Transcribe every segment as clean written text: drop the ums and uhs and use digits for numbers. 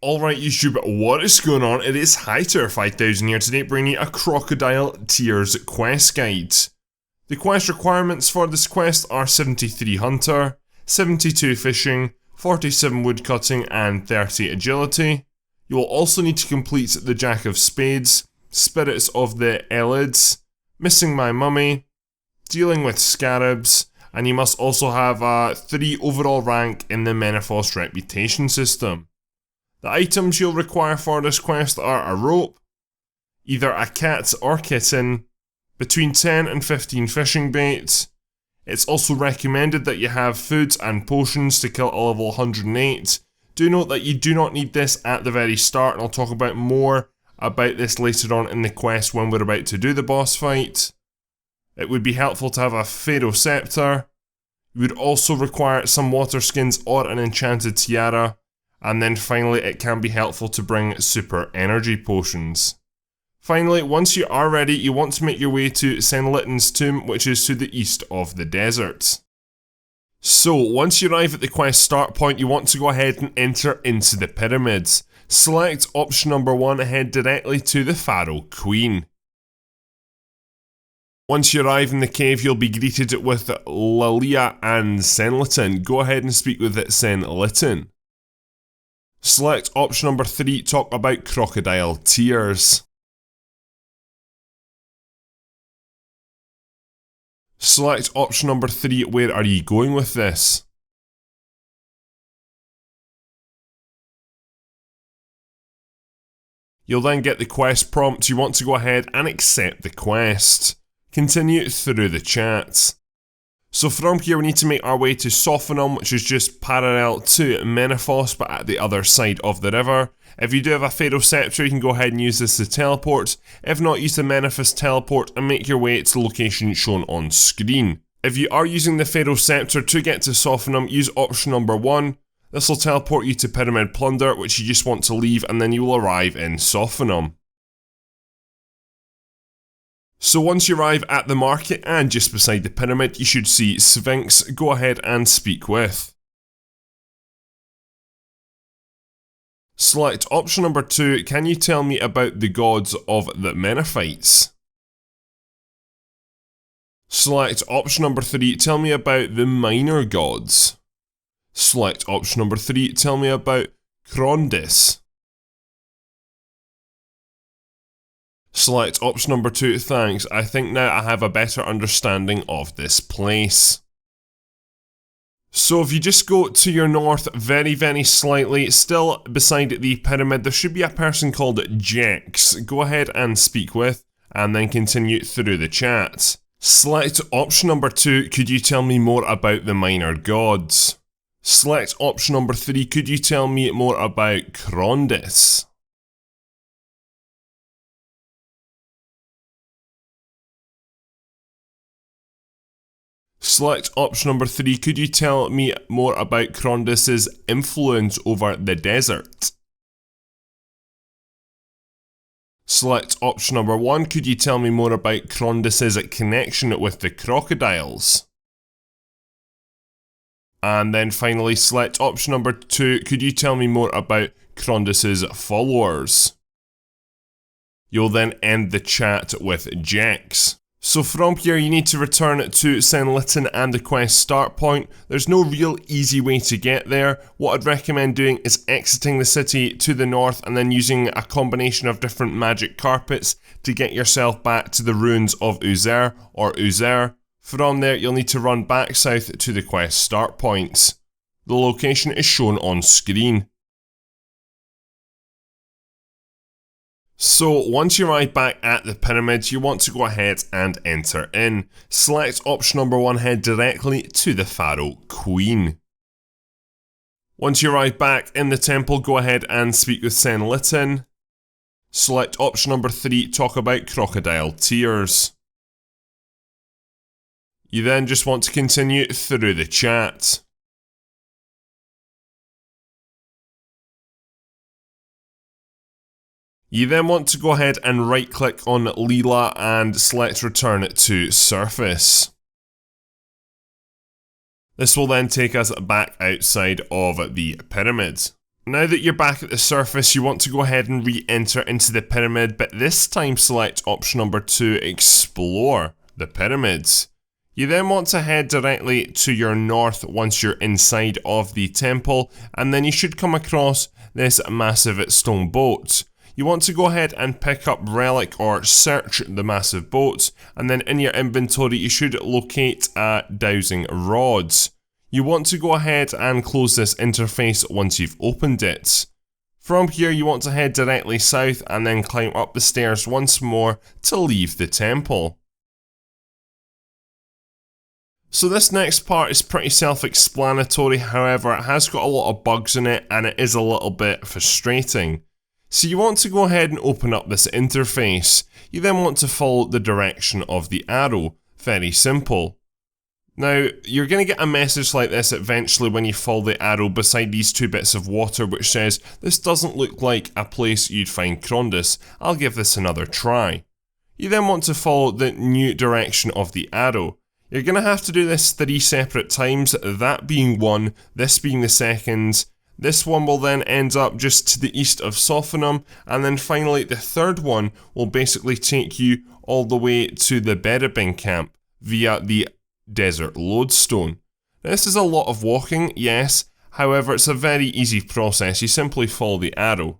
Alright YouTube, what is going on? It is Hightower5000 here today, bringing you a Crocodile Tears Quest guide. The quest requirements for this quest are 73 Hunter, 72 Fishing, 47 Woodcutting and 30 Agility. You will also need to complete the Jack of Spades, Spirits of the Elids, Missing My Mummy, Dealing with Scarabs, and you must also have 3 overall rank in the Menaphos reputation system. The items you'll require for this quest are a rope, either a cat or kitten, between 10 and 15 fishing baits. It's also recommended that you have foods and potions to kill a level 108. Do note that you do not need this at the very start, and I'll talk about more about this later on in the quest when we're about to do the boss fight. It would be helpful to have a pharaoh sceptre. You would also require some waterskins or an enchanted tiara. And then finally, it can be helpful to bring super energy potions. Finally, once you are ready, you want to make your way to Senliten's tomb, which is to the east of the desert. So, once you arrive at the quest start point, you want to go ahead and enter into the pyramids. Select option number 1, head directly to the Pharaoh Queen. Once you arrive in the cave, you'll be greeted with Lilia and Senliten. Go ahead and speak with Senliten. Select option number 3, talk about Crocodile Tears. Select option number 3, where are you going with this? You'll then get the quest prompt. You want to go ahead and accept the quest. Continue through the chat. So from here we need to make our way to Sophanum, which is just parallel to Menaphos but at the other side of the river. If you do have a pharaoh sceptre, you can go ahead and use this to teleport. If not, use the Menaphos teleport and make your way to the location shown on screen. If you are using the pharaoh sceptre to get to Sophanum, use option number 1. This will teleport you to Pyramid Plunder, which you just want to leave, and then you will arrive in Sophanum. So once you arrive at the market and just beside the pyramid, you should see Sphinx. Go ahead and speak with. Select option number 2, can you tell me about the gods of the Menaphites? Select option number 3, tell me about the minor gods. Select option number 3, tell me about Crondis. Select option number 2, thanks, I think now I have a better understanding of this place. So if you just go to your north very slightly, still beside the pyramid, there should be a person called Jax. Go ahead and speak with, and then continue through the chat. Select option number 2, could you tell me more about the minor gods? Select option number 3, could you tell me more about Crondis? Select option number 3, could you tell me more about Crondis' influence over the desert? Select option number 1, could you tell me more about Crondis' connection with the crocodiles? And then finally, select option number 2, could you tell me more about Crondis' followers? You'll then end the chat with Jax. So from here you need to return to Senliten and the quest start point. There's no real easy way to get there. What I'd recommend doing is exiting the city to the north and then using a combination of different magic carpets to get yourself back to the Ruins of Uzer or Uzer. From there you'll need to run back south to the quest start points. The location is shown on screen. So once you arrive back at the pyramids, you want to go ahead and enter in. Select option number 1, head directly to the Pharaoh Queen. Once you arrive back in the temple, go ahead and speak with Senliten. Select option number 3, talk about Crocodile Tears. You then just want to continue through the chat. You then want to go ahead and right click on Leela and select return to surface. This will then take us back outside of the pyramid. Now that you're back at the surface, you want to go ahead and re-enter into the pyramid, but this time select option number 2, explore the pyramids. You then want to head directly to your north once you're inside of the temple, and then you should come across this massive stone boat. You want to go ahead and pick up relic or search the massive boat, and then in your inventory you should locate a dowsing rods. You want to go ahead and close this interface once you've opened it. From here you want to head directly south and then climb up the stairs once more to leave the temple. So this next part is pretty self-explanatory, however it has got a lot of bugs in it and it is a little bit frustrating. So you want to go ahead and open up this interface. You then want to follow the direction of the arrow. Very simple. Now, you're going to get a message like this eventually when you follow the arrow beside these 2 bits of water which says, "This doesn't look like a place you'd find Crondis. I'll give this another try." You then want to follow the new direction of the arrow. You're going to have to do this 3 separate times, that being 1, this being the 2nd. This one will then end up just to the east of Sophanum, and then finally the 3rd one will basically take you all the way to the Berabin camp via the desert lodestone. Now, this is a lot of walking, yes, however it's a very easy process. You simply follow the arrow.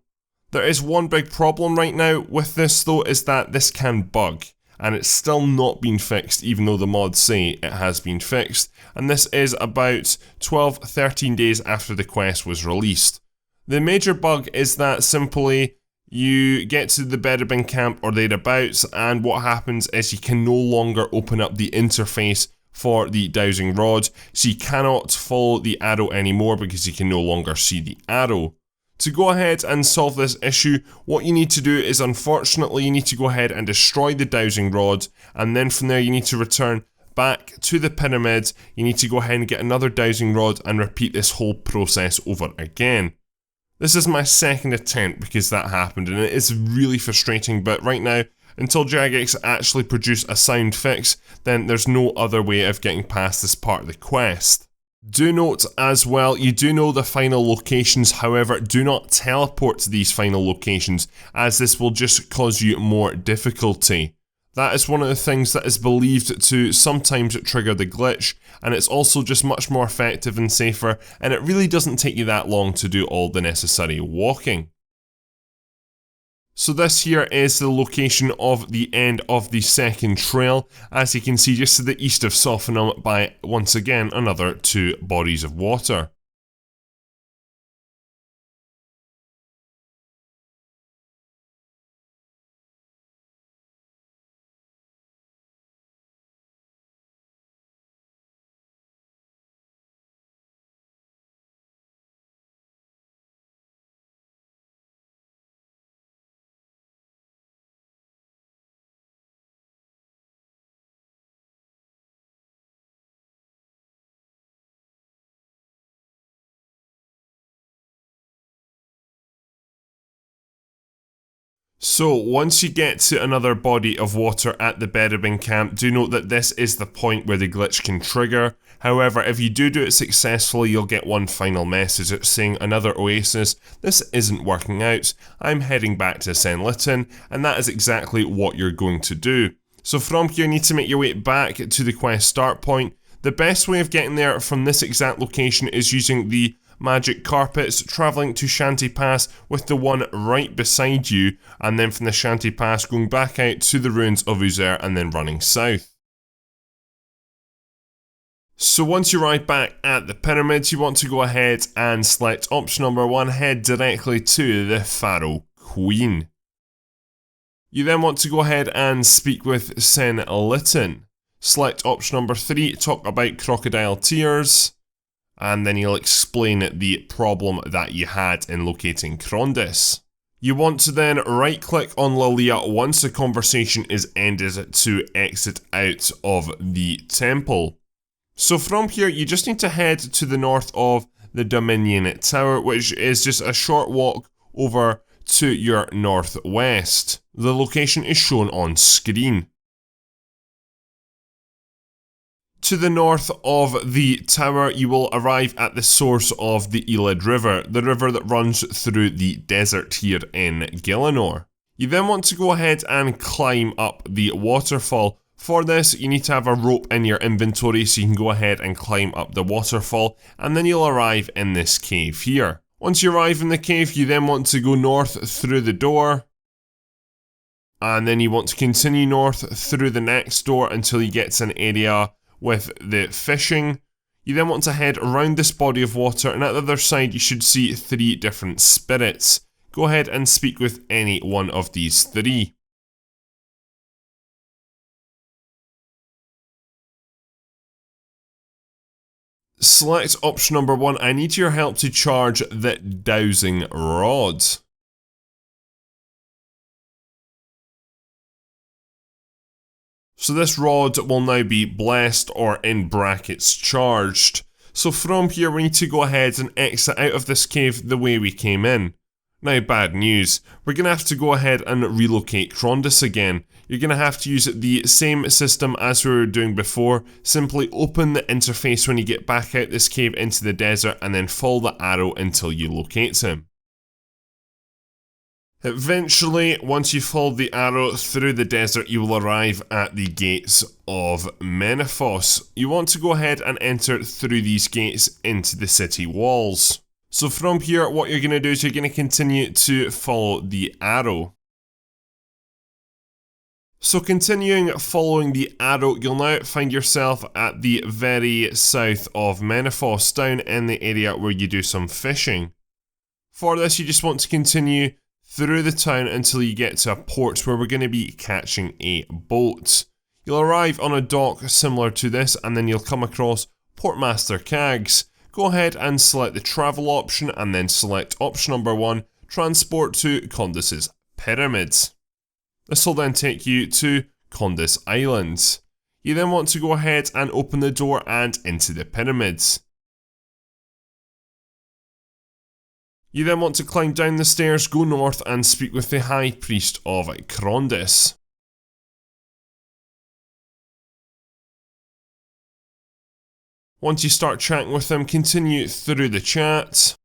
There is one big problem right now with this though, is that this can bug, and it's still not been fixed even though the mods say it has been fixed, and this is about 12-13 days after the quest was released. The major bug is that simply you get to the Berabin camp or thereabouts, and what happens is you can no longer open up the interface for the dowsing rod, so you cannot follow the arrow anymore because you can no longer see the arrow. To go ahead and solve this issue, what you need to do is, unfortunately, you need to go ahead and destroy the dowsing rod, and then from there you need to return back to the pyramid. You need to go ahead and get another dowsing rod and repeat this whole process over again. This is my 2nd attempt because that happened, and it is really frustrating, but right now, until Jagex actually produce a sound fix, then there's no other way of getting past this part of the quest. Do note as well, you do know the final locations, however do not teleport to these final locations, as this will just cause you more difficulty. That is one of the things that is believed to sometimes trigger the glitch, and it's also just much more effective and safer, and it really doesn't take you that long to do all the necessary walking. So this here is the location of the end of the 2nd trail, as you can see just to the east of Sophanum by, once again, another 2 bodies of water. So once you get to another body of water at the Berabin camp, do note that this is the point where the glitch can trigger. However, if you do it successfully, you'll get one final message saying another oasis. This isn't working out. I'm heading back to Senliten, and that is exactly what you're going to do. So from here, you need to make your way back to the quest start point. The best way of getting there from this exact location is using the magic carpets, travelling to Shanty Pass with the one right beside you, and then from the Shanty Pass going back out to the Ruins of Uzer and then running south. So once you arrive back at the pyramids, you want to go ahead and select option number 1, head directly to the Pharaoh Queen. You then want to go ahead and speak with Senliten. Select option number 3, talk about Crocodile Tears, and then he'll explain the problem that you had in locating Crondis. You want to then right click on Lilia once the conversation is ended to exit out of the temple. So from here you just need to head to the north of the Dominion Tower, which is just a short walk over to your northwest. The location is shown on screen. To the north of the tower, you will arrive at the source of the Elid river, the river that runs through the desert here in Gielinor. You then want to go ahead and climb up the waterfall. For this, you need to have a rope in your inventory so you can go ahead and climb up the waterfall, and then you'll arrive in this cave here. Once you arrive in the cave, you then want to go north through the door, and then you want to continue north through the next door until you get to an area with the fishing. You then want to head around this body of water, and at the other side you should see 3 different spirits. Go ahead and speak with any one of these 3. Select option number 1. I need your help to charge the dowsing rod. So this rod will now be blessed, or in brackets charged. So from here we need to go ahead and exit out of this cave the way we came in. Now bad news, we're going to have to go ahead and relocate Crondis again. You're going to have to use the same system as we were doing before. Simply open the interface when you get back out this cave into the desert, and then follow the arrow until you locate him. Eventually, once you follow the arrow through the desert, you will arrive at the gates of Menaphos. You want to go ahead and enter through these gates into the city walls. So from here, what you're going to do is you're going to continue to follow the arrow. So continuing following the arrow, you'll now find yourself at the very south of Menaphos, down in the area where you do some fishing. For this, you just want to continue through the town until you get to a port where we're going to be catching a boat. You'll arrive on a dock similar to this, and then you'll come across Portmaster Cags. Go ahead and select the travel option, and then select option number 1, transport to Condis's pyramids. This will then take you to Condis Islands. You then want to go ahead and open the door and into the pyramids. You then want to climb down the stairs, go north, and speak with the High Priest of Crondis. Once you start chatting with him, continue through the chat.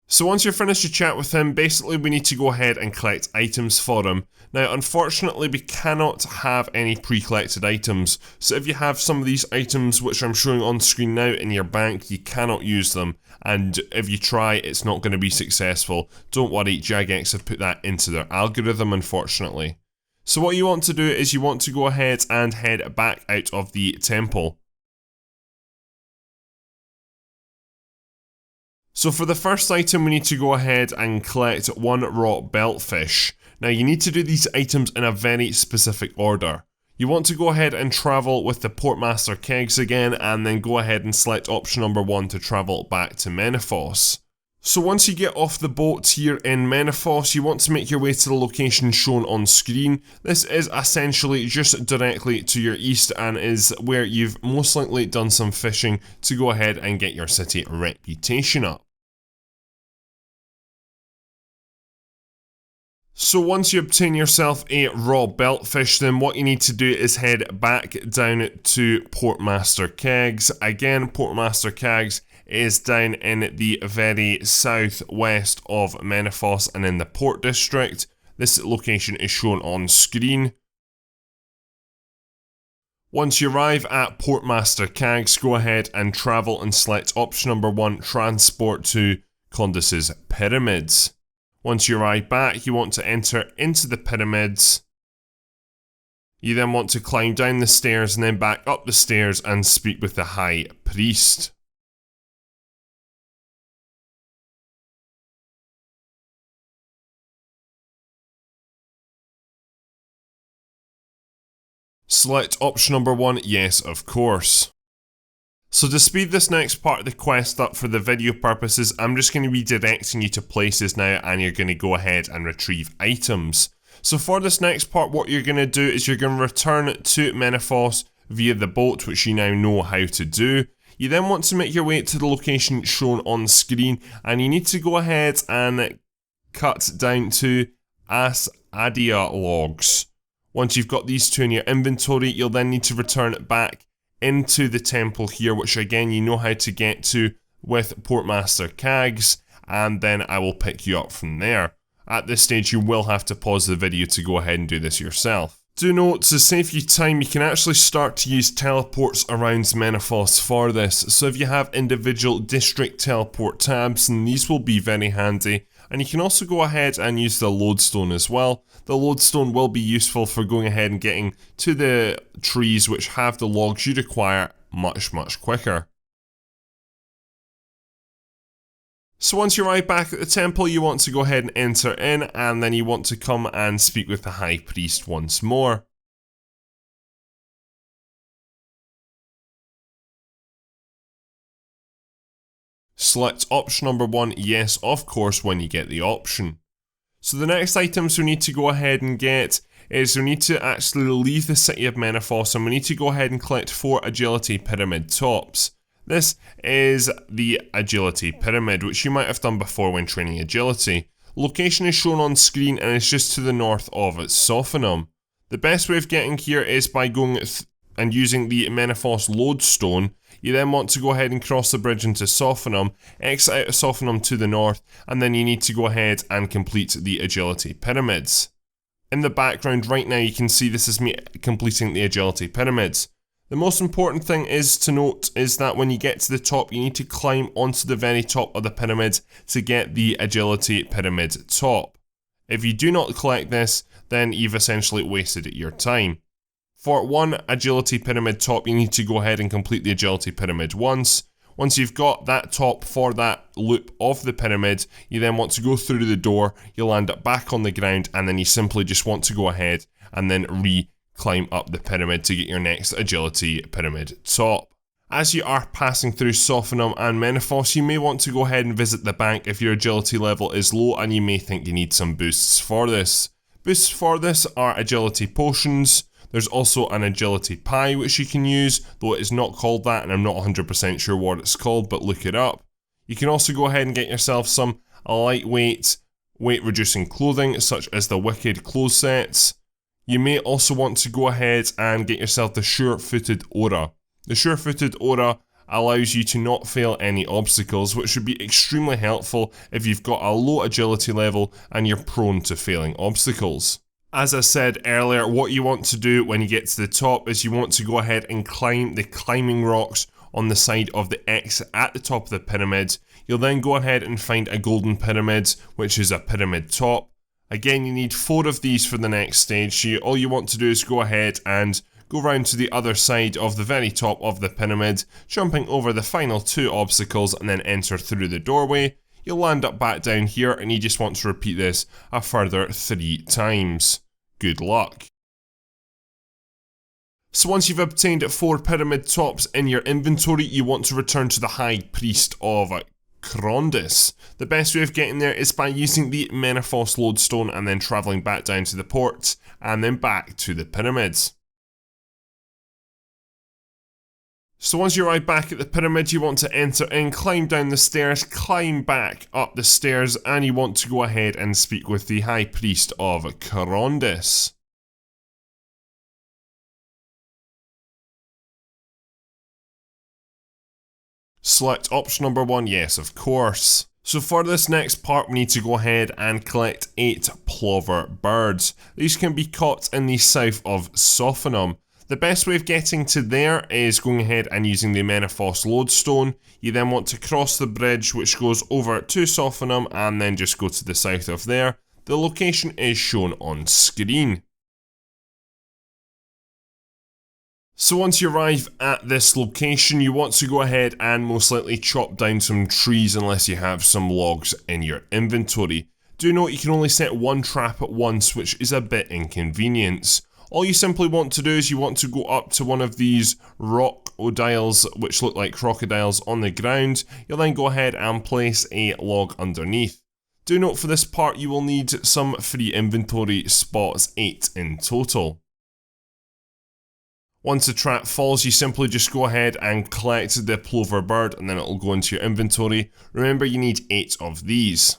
So once you're finished your chat with him, basically we need to go ahead and collect items for him. Now unfortunately we cannot have any pre-collected items, so if you have some of these items which I'm showing on screen now in your bank, you cannot use them, and if you try it's not going to be successful. Don't worry, Jagex have put that into their algorithm unfortunately. So what you want to do is you want to go ahead and head back out of the temple. So for the first item we need to go ahead and collect 1 raw beltfish. Now you need to do these items in a very specific order. You want to go ahead and travel with the Portmaster Kegs again, and then go ahead and select option number 1 to travel back to Menaphos. So once you get off the boat here in Menaphos, you want to make your way to the location shown on screen. This is essentially just directly to your east and is where you've most likely done some fishing to go ahead and get your city reputation up. So once you obtain yourself a raw beltfish, then what you need to do is head back down to Portmaster Kegs. Again, Portmaster Kegs is down in the very southwest of Menaphos and in the port district. This location is shown on screen. Once you arrive at Portmaster Kegs, go ahead and travel and select option number 1, transport to Condis's pyramids. Once you arrive back, you want to enter into the pyramids. You then want to climb down the stairs and then back up the stairs and speak with the High Priest. Select option number 1, yes of course. So to speed this next part of the quest up for the video purposes, I'm just going to be directing you to places now, and you're going to go ahead and retrieve items. So for this next part, what you're going to do is you're going to return to Menaphos via the boat, which you now know how to do. You then want to make your way to the location shown on screen, and you need to go ahead and cut down to Adia logs. Once you've got these two in your inventory, you'll then need to return it back into the temple here, which again you know how to get to with Portmaster Kags, and then I will pick you up from there. At this stage you will have to pause the video to go ahead and do this yourself. Do note, to save you time, you can actually start to use teleports around Menaphos for this, so if you have individual district teleport tabs, then these will be very handy. And you can also go ahead and use the lodestone as well. The lodestone will be useful for going ahead and getting to the trees which have the logs you require much quicker. So once you arrive back at the temple, you want to go ahead and enter in, and then you want to come and speak with the High Priest once more. Select option number 1, yes of course, when you get the option. So the next items we need to go ahead and get is we need to actually leave the city of Menaphos, and we need to go ahead and collect 4 agility pyramid tops. This is the agility pyramid, which you might have done before when training agility. Location is shown on screen and it's just to the north of Sophanum. The best way of getting here is by going and using the Menaphos lodestone. You then want to go ahead and cross the bridge into Sophanum, exit out of Sophanum to the north, and then you need to go ahead and complete the agility pyramids. In the background right now you can see this is me completing the agility pyramids. The most important thing is to note is that when you get to the top, you need to climb onto the very top of the pyramid to get the agility pyramid top. If you do not collect this, then you've essentially wasted your time. For one agility pyramid top, you need to go ahead and complete the agility pyramid once. Once you've got that top for that loop of the pyramid, you then want to go through the door, you'll land up back on the ground, and then you simply just want to go ahead and then climb up the pyramid to get your next agility pyramid top. As you are passing through Sophanum and Menaphos, you may want to go ahead and visit the bank if your agility level is low and you may think you need some boosts for this. Boosts for this are agility potions. There's also an agility pie which you can use, though it is not called that and I'm not 100% sure what it's called, but look it up. You can also go ahead and get yourself some lightweight, weight reducing clothing such as the Wicked clothes sets. You may also want to go ahead and get yourself the Sure-Footed Aura. The Sure-Footed Aura allows you to not fail any obstacles, which would be extremely helpful if you've got a low agility level and you're prone to failing obstacles. As I said earlier, what you want to do when you get to the top is you want to go ahead and climb the climbing rocks on the side of the exit at the top of the pyramid. You'll then go ahead and find a golden pyramid, which is a pyramid top. Again, you need 4 of these for the next stage, so all you want to do is go ahead and go round to the other side of the very top of the pyramid, jumping over the final 2 obstacles and then enter through the doorway. You'll land up back down here and you just want to repeat this a further 3 times. Good luck. So once you've obtained 4 pyramid tops in your inventory, you want to return to the High Priest of Crondis. The best way of getting there is by using the Menaphos lodestone and then travelling back down to the port and then back to the pyramids. So once you arrive back at the pyramid, you want to enter in, climb down the stairs, climb back up the stairs, and you want to go ahead and speak with the High Priest of Crondis. Select option number 1, yes of course. So for this next part we need to go ahead and collect 8 plover birds. These can be caught in the south of Sophanum. The best way of getting to there is going ahead and using the Menaphos lodestone. You then want to cross the bridge which goes over to Sophanum and then just go to the south of there. The location is shown on screen. So once you arrive at this location, you want to go ahead and most likely chop down some trees unless you have some logs in your inventory. Do note you can only set 1 trap at once, which is a bit inconvenient. All you simply want to do is you want to go up to one of these crocodiles, which look like crocodiles on the ground. You'll then go ahead and place a log underneath. Do note for this part you will need some free inventory spots, 8 in total. Once the trap falls, you simply just go ahead and collect the plover bird and then it'll go into your inventory. Remember, you need 8 of these.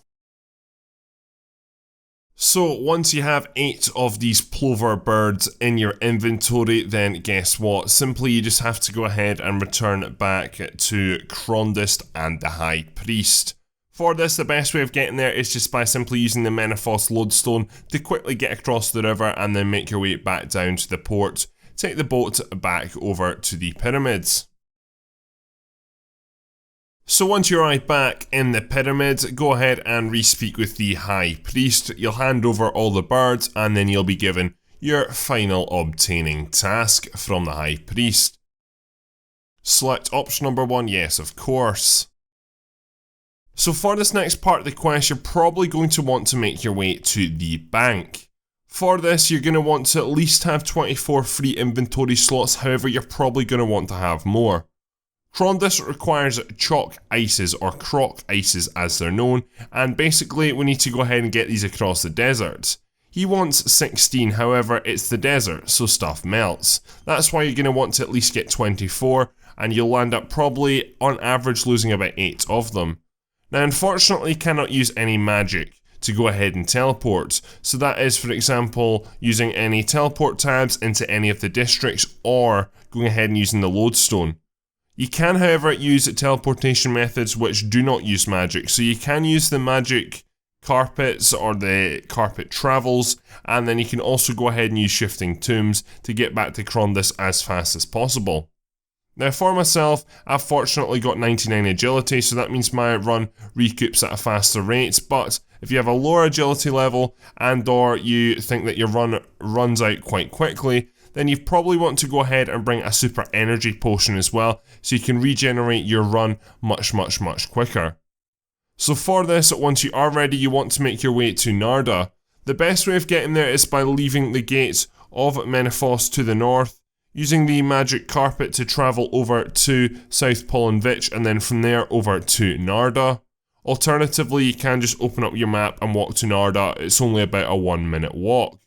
So once you have 8 of these plover birds in your inventory, then guess what? Simply you just have to go ahead and return back to Crondist and the High Priest. For this, the best way of getting there is just by simply using the Menaphos lodestone to quickly get across the river and then make your way back down to the port. Take the boat back over to the pyramids. So once you arrive back in the pyramids, go ahead and re-speak with the High Priest. You'll hand over all the birds and then you'll be given your final obtaining task from the High Priest. Select option number 1, yes of course. So for this next part of the quest, you're probably going to want to make your way to the bank. For this, you're going to want to at least have 24 free inventory slots, however you're probably going to want to have more. Crondist requires choc-ices, or croc-ices as they're known, and basically we need to go ahead and get these across the desert. He wants 16, however it's the desert, so stuff melts. That's why you're going to want to at least get 24, and you'll end up probably on average losing about 8 of them. Now unfortunately you cannot use any magic to go ahead and teleport, so that is for example using any teleport tabs into any of the districts or going ahead and using the lodestone. You can however use teleportation methods which do not use magic, so you can use the magic carpets or the carpet travels, and then you can also go ahead and use shifting tombs to get back to Crondist as fast as possible. Now for myself, I've fortunately got 99 agility, so that means my run recoups at a faster rate, but if you have a lower agility level and or you think that your run runs out quite quickly, then you probably want to go ahead and bring a super energy potion as well, so you can regenerate your run much quicker. So for this, once you are ready, you want to make your way to Narda. The best way of getting there is by leaving the gates of Menaphos to the north, using the magic carpet to travel over to South Pollenvich and then from there over to Narda. Alternatively, you can just open up your map and walk to Narda. It's only about a 1-minute walk.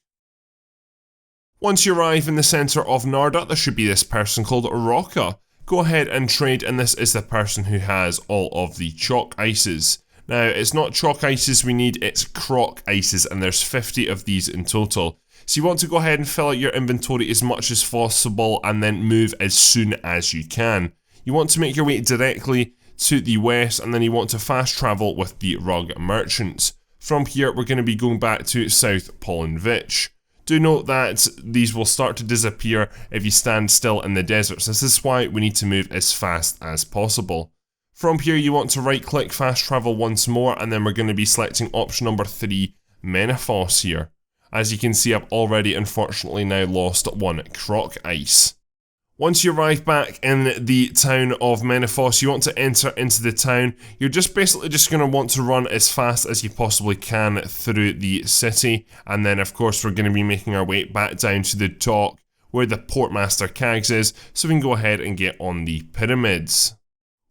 Once you arrive in the centre of Narda, there should be this person called Rocca. Go ahead and trade, and this is the person who has all of the choc-ices. Now, it's not choc-ices we need, it's croc-ices, and there's 50 of these in total. So you want to go ahead and fill out your inventory as much as possible and then move as soon as you can. You want to make your way directly to the west, and then you want to fast travel with the rug merchants. From here, we're going to be going back to South Pollenvich. Do note that these will start to disappear if you stand still in the deserts. This is why we need to move as fast as possible. From here, you want to right click fast travel once more, and then we're going to be selecting option number 3, Menaphos here. As you can see, I've already unfortunately now lost 1 croc-ice. Once you arrive back in the town of Menaphos, you want to enter into the town. You're basically just going to want to run as fast as you possibly can through the city, and then of course we're going to be making our way back down to the dock where the Portmaster Cags is, so we can go ahead and get on the pyramids.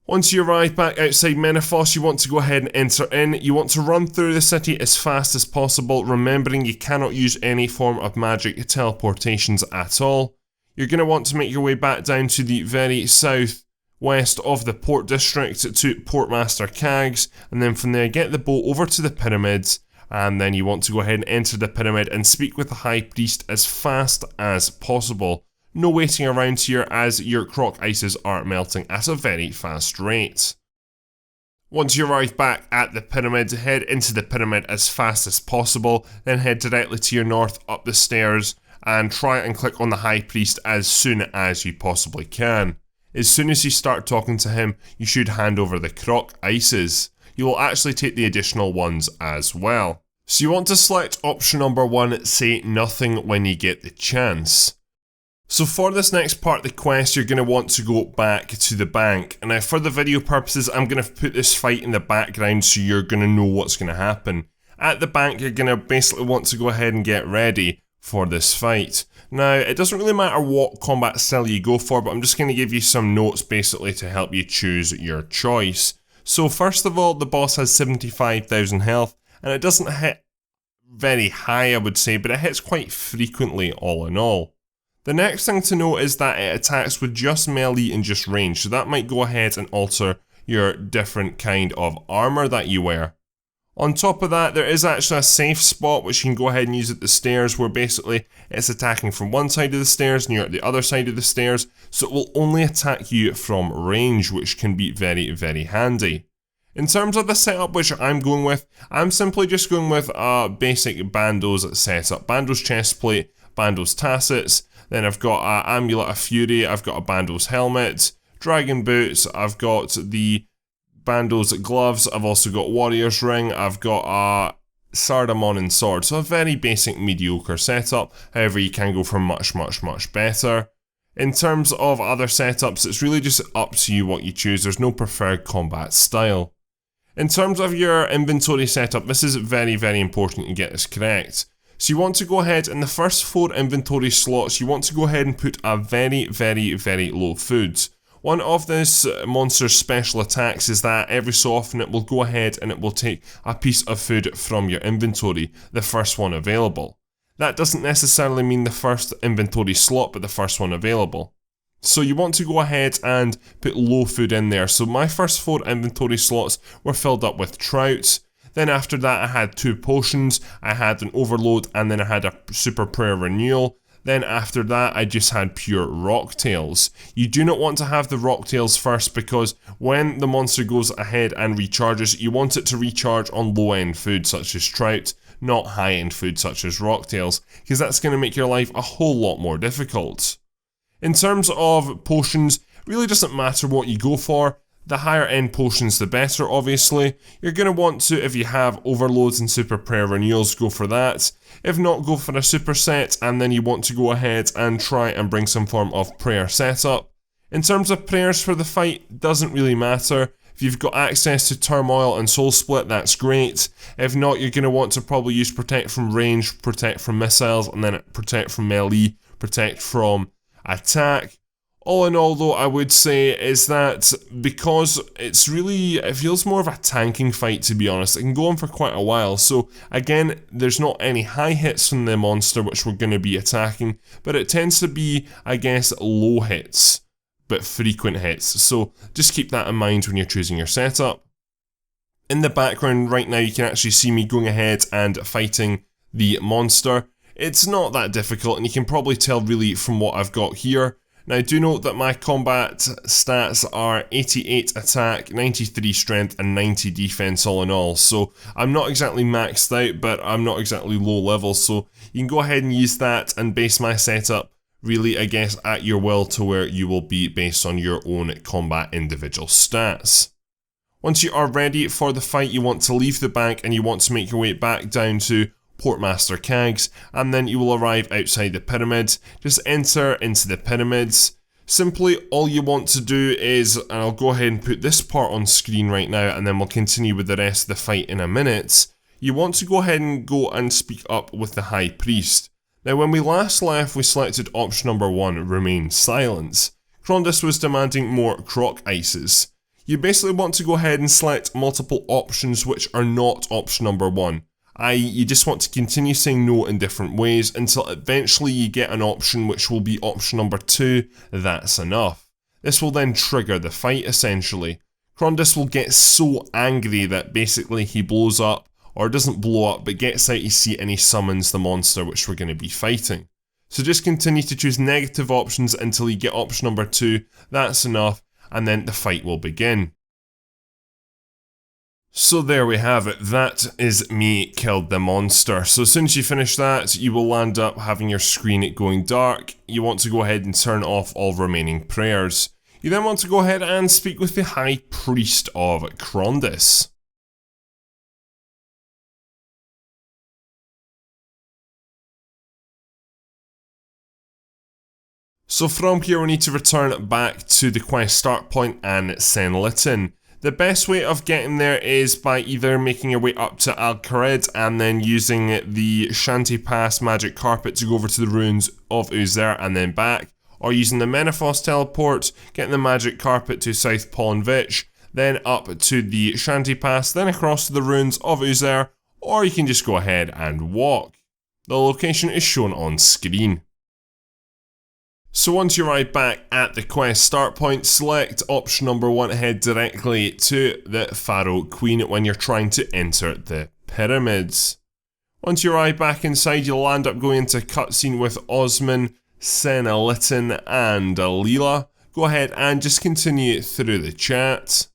Once you arrive back outside Menaphos, you want to go ahead and enter in. You want to run through the city as fast as possible, remembering you cannot use any form of magic teleportations at all. You're going to want to make your way back down to the very southwest of the port district to Portmaster Cags, and then from there get the boat over to the pyramids, and then you want to go ahead and enter the pyramid and speak with the High Priest as fast as possible. No waiting around here as your croc-ices are melting at a very fast rate. Once you arrive back at the pyramid, head into the pyramid as fast as possible, then head directly to your north up the stairs and try and click on the High Priest as soon as you possibly can. As soon as you start talking to him, you should hand over the croc-ices. You will actually take the additional ones as well. So you want to select option number 1, say nothing when you get the chance. So for this next part of the quest, you're going to want to go back to the bank. And now for the video purposes, I'm going to put this fight in the background so you're going to know what's going to happen. At the bank, you're going to basically want to go ahead and get ready for this fight. Now, it doesn't really matter what combat style you go for, but I'm just going to give you some notes basically to help you choose your choice. So first of all, the boss has 75,000 health, and it doesn't hit very high, I would say, but it hits quite frequently all in all. The next thing to note is that it attacks with just melee and just range, so that might go ahead and alter your different kind of armor that you wear. On top of that, there is actually a safe spot which you can go ahead and use at the stairs, where basically it's attacking from one side of the stairs and you're at the other side of the stairs, so it will only attack you from range, which can be very, very handy. In terms of the setup which I'm going with, I'm simply just going with a basic bandos setup. Bandos chestplate, bandos tassets, then I've got an amulet of fury, I've got a bandos helmet, dragon boots, I've got the bandos gloves, I've also got warrior's ring, I've got a Sardamonin sword, so a very basic mediocre setup. However, you can go for much, much, much better. In terms of other setups, it's really just up to you what you choose. There's no preferred combat style. In terms of your inventory setup, this is very, very important you get this correct. So you want to go ahead, in the first 4 inventory slots, you want to go ahead and put a very, very, very low food. One of this monster's special attacks is that every so often it will go ahead and it will take a piece of food from your inventory, the first one available. That doesn't necessarily mean the first inventory slot, but the first one available. So you want to go ahead and put low food in there. So my first 4 inventory slots were filled up with trout. Then after that I had 2 potions, I had an overload, and then I had a super prayer renewal. Then after that I just had pure rock tails. You do not want to have the rock tails first, because when the monster goes ahead and recharges, you want it to recharge on low end food such as trout, not high end food such as rock tails, because that's going to make your life a whole lot more difficult. In terms of potions, really doesn't matter what you go for. The higher end potions the better, obviously. You're going to want to, if you have overloads and super prayer renewals, go for that. If not, go for a superset, and then you want to go ahead and try and bring some form of prayer setup. In terms of prayers for the fight, doesn't really matter. If you've got access to turmoil and soul split, that's great. If not, you're going to want to probably use protect from range, protect from missiles, and then protect from melee, protect from attack. All in all though, I would say is that because it feels more of a tanking fight, to be honest. It can go on for quite a while, so again, there's not any high hits from the monster which we're going to be attacking, but it tends to be, I guess, low hits, but frequent hits, so just keep that in mind when you're choosing your setup. In the background right now you can actually see me going ahead and fighting the monster. It's not that difficult, and you can probably tell really from what I've got here. Now do note that my combat stats are 88 attack, 93 strength and 90 defense all in all, so I'm not exactly maxed out, but I'm not exactly low level, so you can go ahead and use that and base my setup really, I guess, at your will to where you will be based on your own combat individual stats. Once you are ready for the fight, you want to leave the bank and you want to make your way back down to Portmaster Cags, and then you will arrive outside the pyramid. Just enter into the pyramids. Simply all you want to do is, and I'll go ahead and put this part on screen right now, and then we'll continue with the rest of the fight in a minute. You want to go ahead and go and speak up with the High Priest. Now when we last left, we selected option number 1, remain silent. Crondis was demanding more choc-ices. You basically want to go ahead and select multiple options which are not option number 1. i.e. you just want to continue saying no in different ways until eventually you get an option which will be option number 2, that's enough. This will then trigger the fight essentially. Crondis will get so angry that basically he blows up, or doesn't blow up but gets out his seat and he summons the monster which we're going to be fighting. So just continue to choose negative options until you get option number 2, that's enough, and then the fight will begin. So there we have it, that is me killed the monster. So as soon as you finish that, you will land up having your screen going dark. You want to go ahead and turn off all remaining prayers. You then want to go ahead and speak with the High Priest of Crondis. So from here we need to return back to the quest start point and Senliten. The best way of getting there is by either making your way up to Al-Kharid and then using the Shanty Pass magic carpet to go over to the Ruins of Uzer and then back, or using the Menaphos teleport, getting the magic carpet to South Polnvich, then up to the Shanty Pass, then across to the Ruins of Uzer, or you can just go ahead and walk. The location is shown on screen. So once you arrive back at the quest start point, select option number 1, head directly to the Pharaoh Queen when you're trying to enter the pyramids. Once you arrive back inside, you'll end up going into cutscene with Osman, Senliten and Leela. Go ahead and just continue through the chat.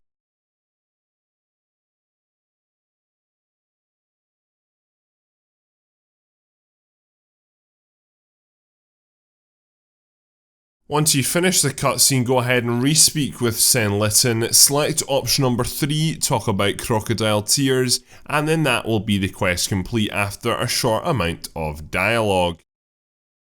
Once you finish the cutscene, go ahead and re-speak with Senliten, select option number 3, talk about Crocodile Tears, and then that will be the quest complete after a short amount of dialogue.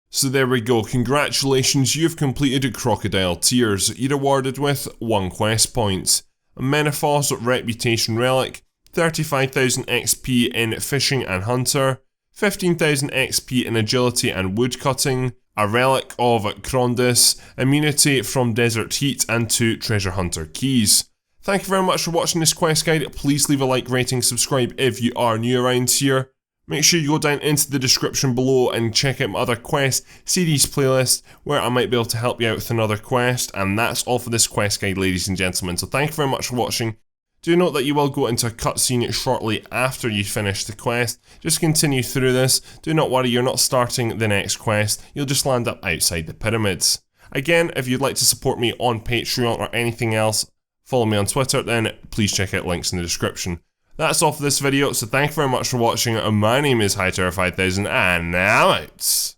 So there we go, congratulations, you've completed Crocodile Tears. You're awarded with 1 quest point, a Menaphos Reputation Relic, 35,000 XP in Fishing and Hunter, 15,000 XP in Agility and Woodcutting, a Relic of Crondis, immunity from Desert Heat, and 2 Treasure Hunter keys. Thank you very much for watching this quest guide. Please leave a like, rating, subscribe if you are new around here. Make sure you go down into the description below and check out my other quest series playlist where I might be able to help you out with another quest. And that's all for this quest guide, ladies and gentlemen. So thank you very much for watching. Do note that you will go into a cutscene shortly after you finish the quest. Just continue through this. Do not worry, you're not starting the next quest. You'll just land up outside the pyramids. Again, if you'd like to support me on Patreon or anything else, follow me on Twitter, then please check out links in the description. That's all for this video, so thank you very much for watching. My name is HighTower5000, and now out.